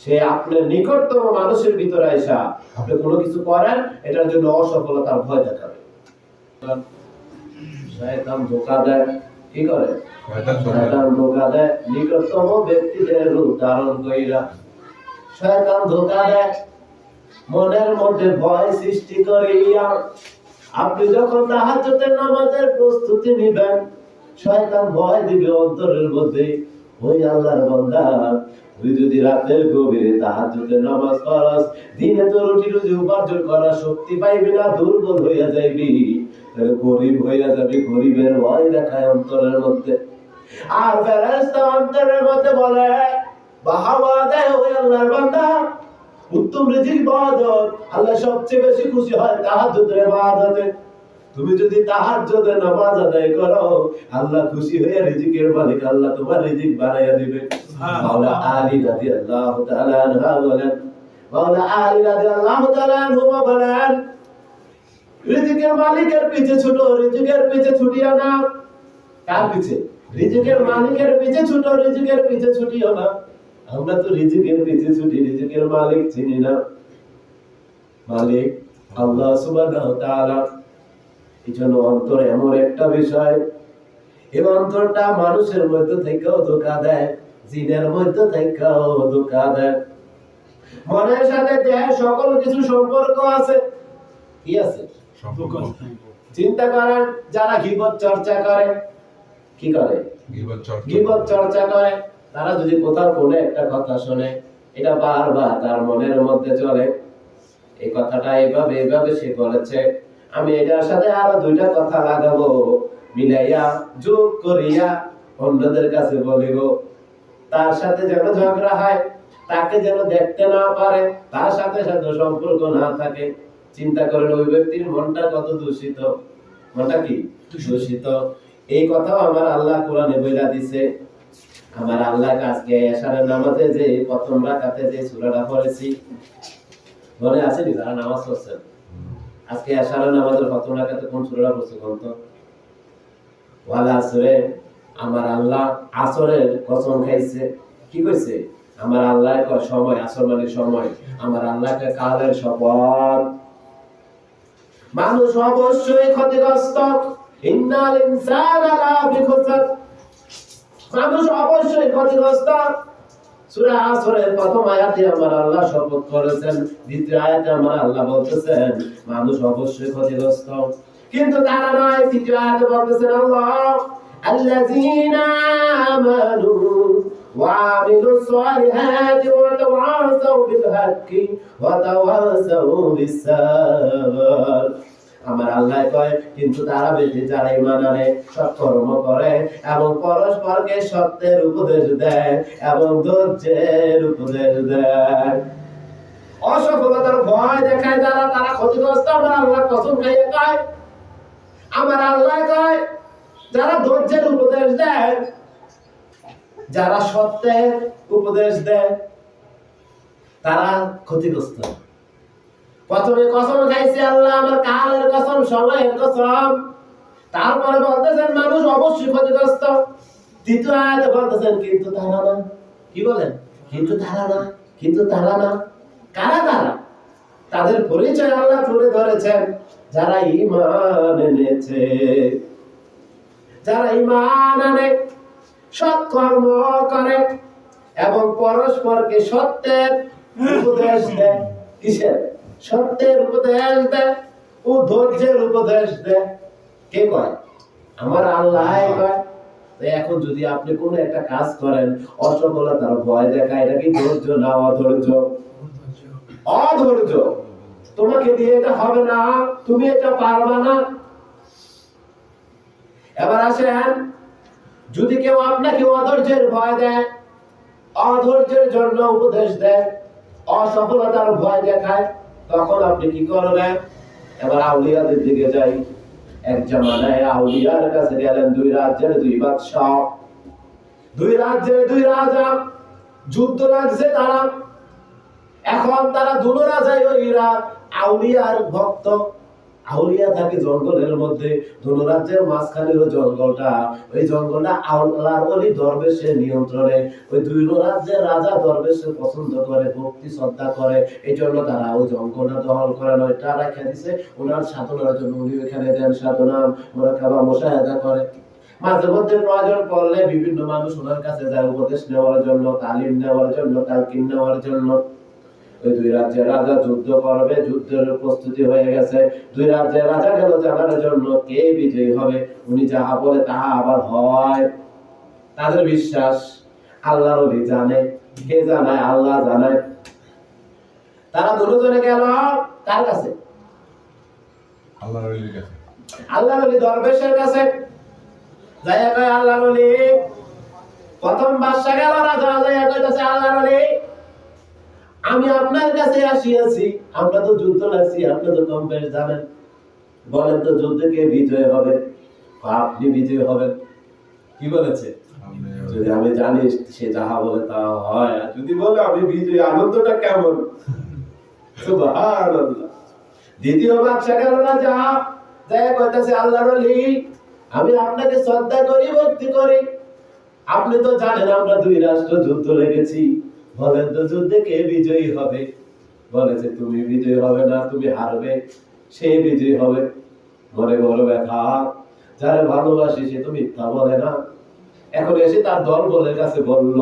সে আপনার নিকটতম মানুষের ভিতরে আইসা আপনি কোনো কিছু করেন, এটার জন্য অসফলতার ভয় দেখাবে। শয়তান ধোঁকা দেয়, কি করে? শয়তান ধোঁকা দেয় নিকটতম ব্যক্তিদের রূপ ধারণ কইরা। শয়তান ধোঁকা দেয় মনের মধ্যে ভয় সৃষ্টি করিয়া। আপনি যখন তাহাজ্জুদের নামাজের প্রস্তুতি নিবেন, শয়তান ভয় দিবে অন্তরের মধ্যে, ওই আল্লাহর বান্দা, তুই যদি রাতের গভীরে তাহাজ্জুদের নামাজ পড়াস, দিনে তো রুটি রুজি উপার্জন করার শক্তি পাইবি না, দুর্বল হইয়া যাইবি, গরিব হইয়া যাবি। গরিবের ভয় দেখায় অন্তরের মধ্যে। আর ফেরেশতা অন্তরের মধ্যে বলে, বাহাবা দেয় ওই আল্লাহর বান্দা, উত্তম রিজিক ইবাদত, আল্লাহ সবচেয়ে বেশি খুশি হয় তাহাজ্জুদের ইবাদতে। তুমি যদি তাহাজ্জুদের নামাজ আদায় করো, আল্লাহ খুশি হয়ে রিজিকের মালিক আল্লাহ তোমার রিজিক বাড়াইয়া দিবে। মাওলা আলী রাদিয়াল্লাহু তাআলা আনহা বলেন, মাওলা আলী রাদিয়াল্লাহু তাআলা আনহু বলেন, রিজিকের মালিকের পিছে ছোট, রিজিকের পিছে ছুটিও না। কার পিছে? রিজিকের মালিকের পিছে ছোট, রিজিকের পিছে ছুটিও না। আমরা তো রিজিকের পিছে ছুটি, রিজিকের মালিক চিনি না। মালিক আল্লাহ সুবহানাহু ওয়া তাআলা। এজন্য অন্তর এমন একটা বিষয়, এই অন্তরটা মানুষের মধ্যে থেকেও ধোঁকা দেয়, জিনের মধ্যে থেকেও ধোঁকা দেয়। মনের সাথে দেহের সকল কিছু সম্পর্ক আছে। কি আছে? সম্পর্ক। চিন্তা করেন, যারা গীবত চর্চা করে, কি করে? গীবত চর্চা করে, তারা যদি কোথাও কোনো একটা কথা শুনে, এটা বারবার তার মনের মধ্যে চলে। এই কথাটা এভাবে এভাবে সে বলেছে, আমি এটার সাথে আরো দুইটা কথা লাগাবো, মিলাইয়া যোগ করিয়া অন্যদের কাছে বলিব। তার সাথে যেন ঝগড়া হয়, তাকে যেন দেখতে না পারে, তার সাথে সাথে সম্পর্ক না থাকে। চিন্তা করেন ওই ব্যক্তির মনটা কত দূষিত। মনটা কি দূষিত? এই কথাও আমার আল্লাহ কোরআনে বইলা দিছে। আমার আল্লাহ আজকে এশারের নামাজে যে প্রথম রাকাতে যে সূরাটা পড়েছি, মনে আছে নি? যারা নামাজ পড়ছেন, আজকে এশারের নামাজের প্রথম রাকাতে কোন সূরাটা পড়ছে কোন তো? ওয়াল আসরে। আমার আল্লাহ আসরের কসম খাইছে। কি কইছে? আমার আল্লাহ কয় সময়, আসর মানে সময়। আমার আল্লাহকে কালের শপথ। মানুষ অবশ্যই ক্ষতিগ্রস্ত। ইন্নাল ইনসানা লাফি খুসর। মানুষ অবশ্যই ক্ষতিগ্রস্ত। সূরা আসরের প্রথম আয়াতে আমার আল্লাহ শপথ করেছেন, দ্বিতীয় আয়াতে আমার আল্লাহ বলতেছেন মানুষ অবশ্যই ক্ষতিগ্রস্ত। কিন্তু তারা নয়। তৃতীয় আয়াতে বলতেছেন আল্লাহ, আল্লাযীনা আমানু ওয়া আমিলুস সালিহাতি ওয়া তাওয়াসাউ বিল হাক্কি ওয়া তাওয়াসাউ বিস সাবর। আমার আল্লাহ কয়, কিন্তু তারা বেঁচে যারা ঈমান আনে, সৎকর্ম করে এবং পরস্পরকে সত্যের উপদেশ দেয় এবং ধৈর্যের উপদেশ দেয়। অসফলতার ভয় দেখায় যারা, তারা ক্ষতিগ্রস্ত। আমার আল্লাহ কসম খাইয়ে কয়, আমার আল্লাহ কয় যারা ধৈর্যের উপদেশ দেয়, যারা সত্যের উপদেশ দেয়, তারা ক্ষতিগ্রস্ত। প্রথমে কসম খাইছে আল্লাহ আমার কালের কসম, সময়ের কসম। তারপরে বলতেছেন মানুষ অবশ্যই ক্ষতিগ্রস্ত। তৃতীয় আয়াতে বলতেছেন কিন্তু তারা না। কি বলেন? কিন্তু তারা না, কিন্তু তারা না। কারা তারা? তাদের পরিচয় আল্লাহ তুলে ধরেছেন, যারা ঈমান এনেছে। যারা ঈমান আনে, সৎকর্ম করে এবং পরস্পরকে সত্যের উপদেশ দেয়। কিসের? সত্যের উপদেশ দেয় ও ধৈর্যের উপদেশ দেয়। কে কয়? আমার আল্লাহ কয়। এখন যদি আপনি কোনো একটা কাজ করেন, অসফলতার ভয় দেখায়, এটা কি ধৈর্য না অধৈর্য? অধৈর্য। তোমাকে দিয়ে এটা হবে না, তুমি এটা পারবা না। এবার আসেন, যদি কেউ আপনাকে অধৈর্যের ভয় দেয়, অধৈর্যের জন্য উপদেশ দেয়, অসফলতার ভয় দেখায়, তখন আপনি কি করবেন? এবার আউলিয়াদের দিকে যাই। এক জামানায় আউলিয়ার কাছে গেলেন দুই রাজ্যের দুই বাদশা, দুই রাজ্যের দুই রাজা, যুদ্ধ লাগছে তারা। এখন তারা দুনো রাজাই ওইরা আউলিয়ার ভক্ত। আউলিয়া থাকে জঙ্গলের মধ্যে, ধনুরাজ্যের মাঝখানে ওই জঙ্গলটা, ওই জঙ্গলটা আল্লাহর ওলি দরবেশের নিয়ন্ত্রণে। ওই দুই রাজ্যের রাজা দরবেশকে পছন্দ করে, ভক্তি শ্রদ্ধা করে, এই জন্য তারা ওই জঙ্গলটা দখল করেন। ওইটা রেখে দিছে ওনার সাধনার জন্য। উনি ওইখানে দেন সাধনা, মুরাকাবা, মুশাহাদা করে। মাঝে মধ্যে প্রয়োজন পড়লে বিভিন্ন মানুষ ওনার কাছে যায় উপদেশ নেওয়ার জন্য, তালিম নেওয়ার জন্য, তালকিন নেওয়ার জন্য। ওই দুই রাজ্যের রাজা যুদ্ধ করবে, যুদ্ধের প্রস্তুতি হয়ে গেছে। দুই রাজ্যের রাজা গেল জানার জন্য কে বিজয়ী হবে। উনি যাহা বলে তাহা আবার হয়। তাদের বিশ্বাস আল্লাহর ওলি জানে। কে জানায়? আল্লাহ জানায়। তারা দুজনে গেল কার কাছে? আল্লাহর ওলির কাছে। আল্লাহর ওলি দরবেশের কাছে। যাইয়া কয়, আল্লাহর ওলি, প্রথম বাদশা গেল রাজা, যাইয়া কইতাছে, আল্লাহর ওলি, আমি আপনার কাছে আসিয়াছি, আমরা তো যুদ্ধ লাগছি, আপনি তো কম বেশ জানেন, বলেন তো যুদ্ধে কে বিজয় হবে? আপনি বিজয় হবেন। কি বলেছে? যদি আমি জানি সে যাহা বলে তা হয়, আর যদি বলে আমি বিজয়, আনন্দটা কেমন! সুবহানাল্লাহ। দ্বিতীয় বাদশা গেল রাজা, যাইয়া কইতাছে, আল্লাহর ওলি, আমি আপনাকে শ্রদ্ধা করি, ভক্তি করি, আপনি তো জানেন আমরা দুই রাষ্ট্র যুদ্ধ লেগেছি, বলেন তো যুদ্ধে কে বিজয়ী হবে? বলেছে, তুমি বিজয়ী হবে না, তুমি হারবে, সে বিজয়ী হবে। মনে বড় ব্যথা, যারা ভালোবাসি সে তো মিথ্যা বলে না। এখন এসে তার দল বলের কাছে বলল,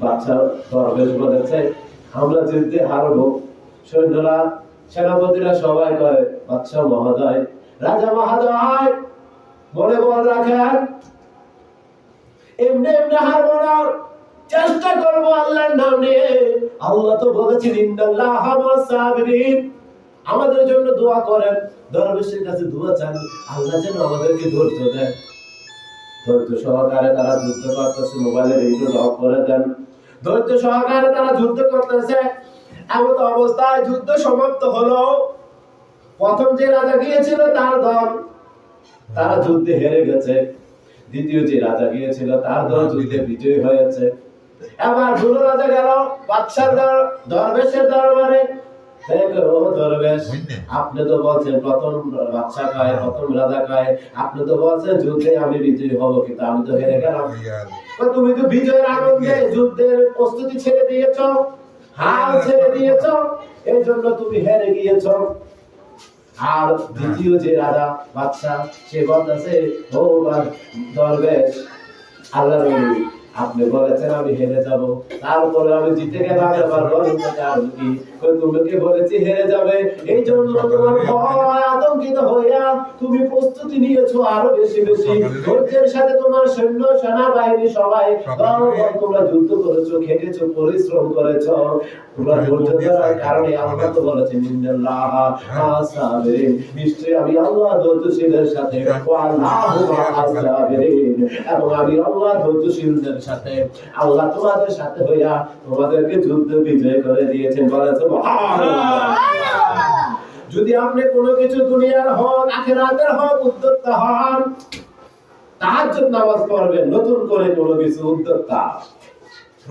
বাচ্চা দরবেশ বলেছে আমরা যুদ্ধে হারবো। সৈন্যরা, সেনাপতিরা সবাই কয়, বাচ্চা মহোদয়, রাজা মহোদয়, মনে বল রাখেন, এমনি এমনি হারবো না, চেষ্টা করবো আল্লাহর নাম নিয়ে। আল্লাহ তো বলেছেন, ইন্নাল্লাহা মা'আস সাবিরিন, আমাদের জন্য দোয়া করেন। দরবেশের কাছে দোয়া চান, আল্লাহ যেন আমাদেরকে ধৈর্য দেন। ধৈর্য সহকারে তারা যুদ্ধ করতেছে। মোবাইলে রিংটোন অফ করে দেন। ধৈর্য সহকারে তারা যুদ্ধ করতেছে। এমন অবস্থায় যুদ্ধ সমাপ্ত হলো। প্রথম যে রাজা গিয়েছিল তার দল, তারা যুদ্ধে হেরে গেছে। দ্বিতীয় যে রাজা গিয়েছিল তার দল যুদ্ধে বিজয়ী হয়েছে। এবার দুটো রাজা গেল বাদশার দরবেশের দরবারে। ও দরবেশ, আপনি তো বলছেন প্রথম বাদশা কয়, প্রথম রাজা কয়, আপনি তো বলছেন যুদ্ধে আমি বিজয়ী হব, কিন্তু আমি তো হেরে গেলাম। তুমি তো বিজয়ের আনন্দে যুদ্ধের প্রস্তুতি ছেড়ে দিয়েছ, হাল ছেড়ে দিয়েছ, এই জন্য তুমি হেরে গিয়েছ। আর দ্বিতীয় যে রাজা বাদশা, সে বলতেছে, ও দরবেশ, আল্লাহর ওলি, আপনি বলেছেন আমি হেরে যাব, তারপরে আমি জিতে গেলাম। এবার বলেন কি? তুমি কি বলেছি হেরে যাবে, এই জন্য তোমার ভয় আতঙ্কিত হইয়া তুমি প্রস্তুতি নিয়েছো আরো বেশি বেশি। ধৈর্যের সাথে তোমার সৈন্য সেনাবাহিনী সবাই তোমরা যুদ্ধ করেছো, খেটেছো, পরিশ্রম করেছো। তোমরা ধৈর্য ধরার কারণে আল্লাহ তো বলেছেন, ইন্নাল্লাহা মা'আস সাবিরিন, নিশ্চয়ই আমি আল্লাহ ধৈর্যশীলদের সাথে, ওয়াল্লাহু মা'আস সাবিরিন, এবং আমি আল্লাহ ধৈর্যশীলদের সাথে। আল্লাহ তোমাদের সাথে হইয়া তোমাদেরকে যুদ্ধ বিজয় করে দিয়েছেন। বলেন সুবহানাল্লাহ। যদি আপনি কোনো কিছু দুনিয়ার হোক আখিরাতের হোক উদ্যোক্তা হন, তাহাজ্জুদ নামাজ পড়বেন, নতুন করে কোনো কিছু উদ্যোক্তা,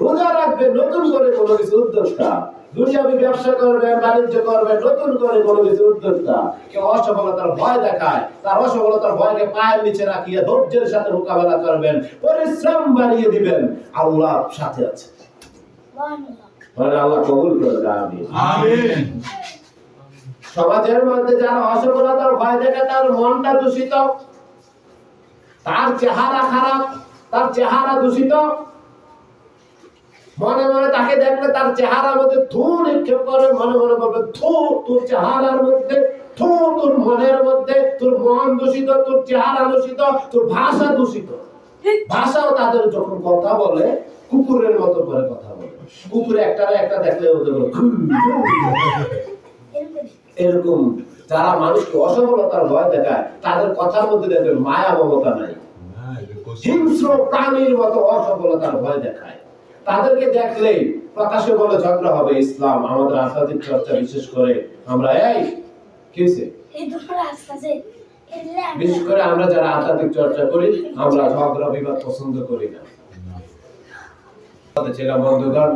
রোজা রাখবেন, নতুন করে কোনো কিছু উদ্যোক্তা, দুনিয়াবি ব্যবসা করবেন, বাণিজ্য করবেন, নতুন করে কোনো কিছু উদ্যোক্তা। কেউ অসফলতার ভয় দেখায়, তার অসফলতার ভয়কে পায়ের নিচে রাখিয়ে ধৈর্যের সাথে মোকাবেলা করবেন, পরিশ্রম বাড়িয়ে দিবেন, আল্লাহ সাথে আছে। আল্লাহ কবুল করে। আমিন আমিন। সমাজের মধ্যে যারা অসফলতার ভয় দেখে, তার মনটা দূষিত, তার চেহারা খারাপ, তার চেহারা দূষিত, মনে মনে তাকে দেখলে তার চেহারার মধ্যে থু নিক্ষেপ করে, মনে মনে বলবে, থু তোর চেহারার মধ্যে, থু তোর মনের মধ্যে, তোর মন দূষিত, তোর চেহারা দূষিত, তোর ভাষা দূষিত। ভাষাও তাদের যখন কথা বলে কুকুরের মতো করে কথা বলে। কুকুরে একটা দেখলে ওদের এরকম। যারা মানুষকে অসফলতার ভয় দেখায়, তাদের কথার মধ্যে দেখবেন মায়া মমতা নাই, হিংস্র প্রাণীর মতো অসফলতার ভয় দেখায়। তাদেরকে দেখলেই প্রকাশে বলে ঝগড়া হবে। ইসলাম আমাদের আধ্যাত্মিক চর্চা বিশেষ করে আমরা বিশেষ করে আমরা যারা আধ্যাত্মিক চর্চা করি, আমরা ঝগড়া বিবাদ পছন্দ করি না। ছিলাম বন্ধুগণ,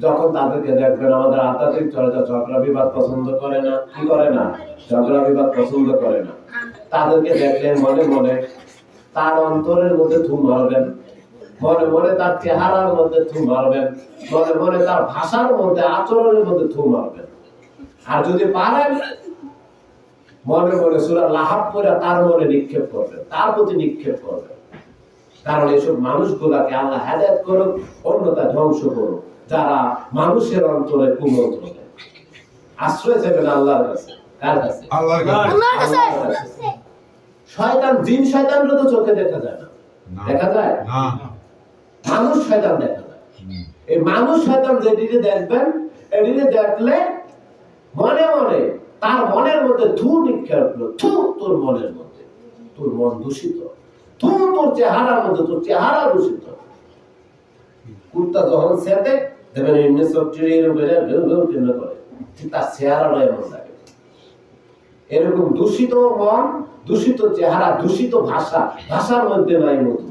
যখন তাদেরকে দেখবেন আমাদের আধ্যাত্মিক চর্চা ঝগড়া বিবাদ পছন্দ করে না, কি করে না, ঝগড়া বিবাদ পছন্দ করে না, তাদেরকে দেখলে মনে মনে তার অন্তরের মধ্যে থু মারবেন, মনে মনে তার চেহারার মধ্যে থু মারবেন, মনে মনে তার ভাষার মধ্যে আচরণের মধ্যে থু মারবেন। আর যদি পারেন মনে মনে সূরা লাহাব পড়ে তার মনে নিক্ষেপ করবেন, তার প্রতি নিক্ষেপ করবেন। কারণ এসব মানুষগুলাকে আল্লাহ হেদায়েত করুক, অন্যতা ধ্বংস করুক, যারা মানুষের অন্তরে কুমন্ত্র দেয়। আশ্রয় চাইবেন আল্লাহর কাছে। কার কাছে? আল্লাহর কাছে। আল্লাহর কাছে। শয়তান, জিন শয়তানরা তো চোখে দেখা যায় না, দেখা যায় না, মানুষ শয়তান দেখা যায়। এই মানুষ শয়তান যেদিকে দেখবেন, এদিকে দেখলে মনে মনে তার মনের মধ্যে থু নিক্ষেপ করলো, থু তোর মনের মধ্যে, তোর মন দূষিত, থু তোর চেহারার মধ্যে, তোর চেহারা দূষিত। কুত্তা যখন সেতে দেখবেন এমনি সবচেয়ে বেড়ে ঘেউ ঘেউ কেন্দ্র করে, ঠিক তার চেহারাটা এমন লাগে। এরকম দূষিত মন, দূষিত চেহারা, দূষিত ভাষা, ভাষার মধ্যে নাই মধু।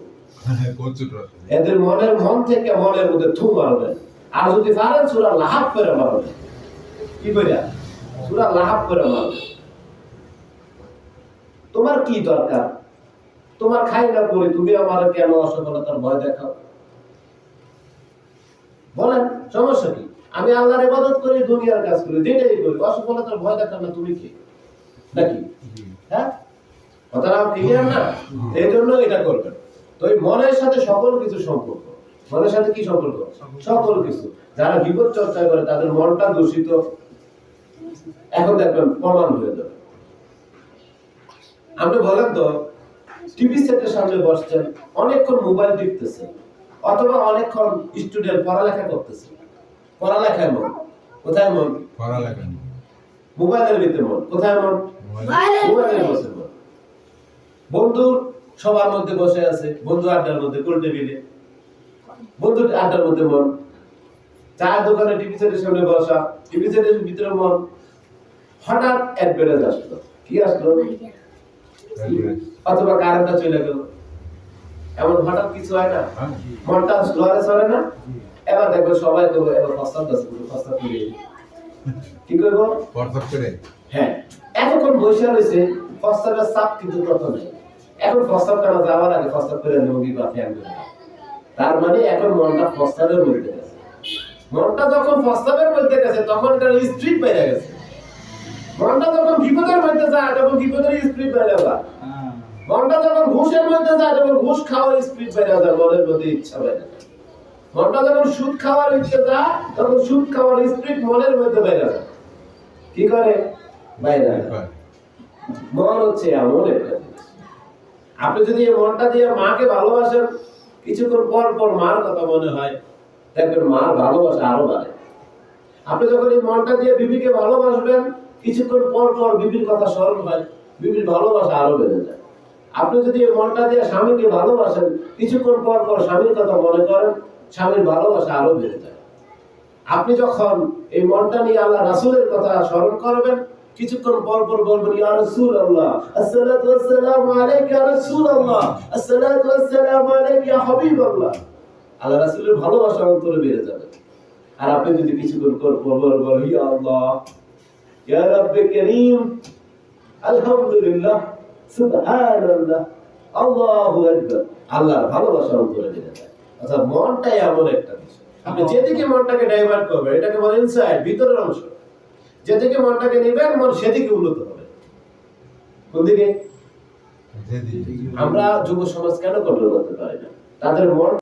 এদের মন থেকে মনের মধ্যে থু মারবেন। আর যদি পারেন সূরা লাহাব করে মারবেন। কি কইরা? সূরা লাহাব করে মারবেন। তোমার কি দরকার? তোমার খাই না করি, তুমি আমার কেন অসফলতার ভয় দেখাও? বলেন সমস্যা কি? আমি আল্লাহর ইবাদত করি, দুনিয়ার কাজ করি, যেটাই করি, অসফলতার ভয় দেখাও না তুমি কি? নাকি? হ্যাঁ, কথাটা ক্লিয়ার না? এই জন্য এটা করবেন। তো এই মনের সাথে সকল কিছু সম্পর্ক। মনের সাথে কি সম্পর্ক? সকল কিছু। যারা বিপদ চর্চা করে তাদের মনটা দূষিত, এখন দেখবেন প্রমাণ হয়ে যাবে। আপনি বলেন তো, টিভি সেটের সামনে বসছেন, অনেকক্ষণ মোবাইল টিপতেছেন, অথবা অনেকক্ষণ স্টুডেন্ট পড়ালেখা করতেছে, পড়ালেখায় মন, কোথায় মন? পড়ালেখা। মোবাইলের ভিতরে মন, কোথায় মন? মোবাইলের বসে মন। বন্ধু সবার মধ্যে বসে আছে, বন্ধু আড্ডার মধ্যে, কোন টেবিলে, বন্ধু আড্ডার মধ্যে মন। চায়ের দোকানে টিভি সেটের সামনে বসা, টিভি সেটের ভিতরে মন। হঠাৎ অ্যাডভার্টাইজ আসলো, কি আসলো? অথবা কারেন্টটা চলে গেল, এমন হঠাৎ কিছু হয় না? মনটা লড়ে চলে না? এবার দেখবে সবাই করবো, এবার প্রস্তাব আছে, প্রস্তাব করে কি করবো? প্রস্তাব করে। হ্যাঁ, এতক্ষণ বসে রয়েছে, প্রস্তাবের চাপ কিন্তু কত নেই। এখন প্রস্তাব করা যাওয়ার আগে প্রস্তাব করে নবী বা ফ্যান করে, তার মানে এখন মনটা প্রস্তাবের মধ্যে গেছে। মনটা যখন প্রস্তাবের মধ্যে গেছে তখন এটার স্পিড বেড়ে গেছে। মনটা যখন বিপদের মধ্যে যায় তখন বিপদের স্পিড বেড়ে যায়। মনটা যখন ঘুষের মধ্যে যায় তখন ঘুষ খাওয়ার স্পিড বেড়ে যায়, মনের মধ্যে ইচ্ছা বেড়ে যায়। মনটা যখন সুদ খাওয়ার ইচ্ছে যায় তখন সুদ খাওয়ার স্পিড মনের মধ্যে বেড়ে যায়। কি করে? বাইরে যায়। মন হচ্ছে এমন একটা জিনিস, আপনি যদি এই মনটা দিয়ে মাকে ভালোবাসেন, কিছুক্ষণ পর পর মার কথা মনে হয়, দেখবেন মার ভালোবাসা আরো বাড়ে। আপনি যখন এই মনটা দিয়ে বিবিকে ভালোবাসবেন, কিছুক্ষণ পর পর বিবির কথা স্মরণ হয়, বিবির ভালোবাসা আরো বেড়ে যায়। আপনি যদি এই মনটা দিয়ে স্বামীকে ভালোবাসেন, কিছুক্ষণ পর পর স্বামীর কথা মনে করেন, স্বামীর ভালোবাসা আরো বেড়ে যায়। আপনি যখন এই মনটা নিয়ে আল্লাহ রাসূলের কথা স্মরণ করবেন, কিছুক্ষণ পর পর বলবেন ইয়া রাসূলুল্লাহ, আসসালাতু ওয়াসসালামু আলাইকা ইয়া রাসূলুল্লাহ, আসসালাতু ওয়াসসালামু আলাইকা ইয়া হাবিবাল্লাহ। আল্লাহ রাসূলের ভালোবাসা অন্তরে বেড়ে যাবে। আর আপনি যদি কিছুক্ষণ পর পর বলবেন ইয়া আল্লাহ, ইয়া রাব্বে কারীম, আলহামদুলিল্লাহ, সুবহানাল্লাহ, আল্লাহু আকবার, আল্লাহর ভালোবাসা অন্তরে বেড়ে যায়। আচ্ছা, মনটাই এমন একটা বিষয়, আপনি যেদিকে মনটাকে ডাইভার্ট করবেন, এটাকে বলে ইনসাইড, ভিতরের অংশ। যেদিকে মনটাকে নেবেন, মন সেদিকে উন্নত হবে। কোন দিকে? আমরা যুব সমাজ কেন কন্ট্রোল করতে পারি না? তাদের মন